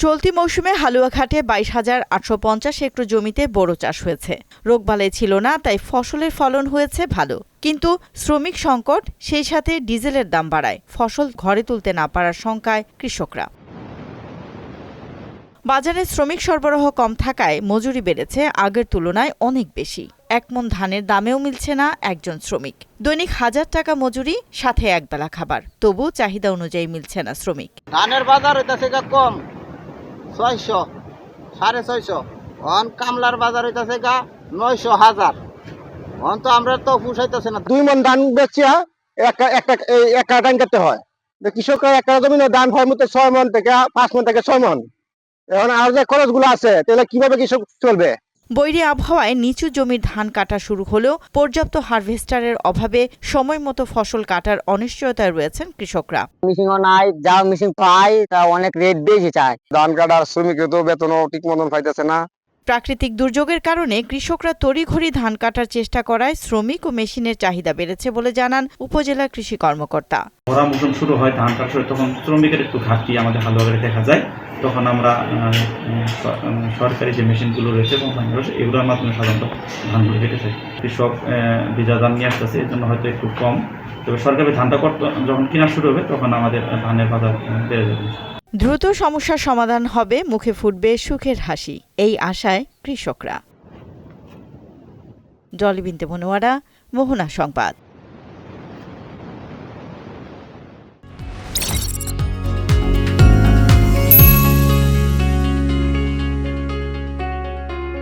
চলতি মৌসুমে হালুয়াঘাটে 22,850 হেক্টর জমিতে বোরো চাষ হয়েছে। রোগবালাই ছিল না, তাই ফসলের ফলন হয়েছে ভালো। কিন্তু শ্রমিক সংকট, সেই সাথে ডিজেলের দাম বাড়ায় ফসল ঘরে তুলতে না পারার শঙ্কায় কৃষকরা। বাজারে শ্রমিক সরবরাহ কম থাকায় মজুরি বেড়েছে আগের তুলনায় অনেক বেশি। এক মণ ধানের দামেও মিলছে না একজন শ্রমিক। দৈনিক 1000 টাকা মজুরি, সাথে একবেলা খাবার, তবু চাহিদা অনুযায়ী মিলছে না শ্রমিক। ধানের বাজার হইতাছে কম 600, 650। অন কামলার বাজার হইতাছে 900, 1000। অন তো আমরা তো পুষাইতেছে না। 2 মণ ধান বেচিয়া একটা টাইম করতে হয়। কৃষকের একটা জমির দাম হয় মতো 6 মণ থেকে 5 মণ থেকে 6 মণ। এখন আর যে খরচগুলো আছে তাহলে কিভাবে কৃষক চলবে? বৈরী আবহাওয়ায় নিচু জমির ধান কাটা শুরু হলেও পর্যাপ্ত হারভেস্টারের অভাবে সময় মতো ফসল কাটার অনিশ্চয়তায় রয়েছেন কৃষকরা। মেশিনও নাই, যা মেশিন পাই তা অনেক রেট বেশি চায়। ধান কাটার শ্রমিকের তো বেতনও ঠিক মতন পাইতেছে না। প্রাকৃতিক দুর্যোগের কারণে কৃষকরা তড়িঘড়ি ধান কাটার চেষ্টা করায় শ্রমিক ও মেশিনের চাহিদা বেড়েছে বলে জানান উপজেলা কৃষি কর্মকর্তা। ভরা মৌসুম শুরু হয়, ধান কাটা শুরু, তখন শ্রমিকের একটু ঘাটতি আমাদের হালুয়াঘাটে দেখা যায়। তখন আমরা সরকারি যে মেশিনগুলো রয়েছে এবং এগুলোর মাধ্যমে সাধারণত ধানগুলো কেটে থাকি। কৃষক ভিজা ধান নিয়ে আসতেছে, এর জন্য হয়তো একটু কম। তবে সরকারি ধানটা যখন কেনা শুরু হবে তখন আমাদের ধানের বাজার বেড়ে যাবে। দ্রুত সমস্যার সমাধান হবে, মুখে ফুটবে সুখের হাসি, এই আশায় কৃষকরা। ডলি বিনতে মনোয়ারা, মোহনা সংবাদ।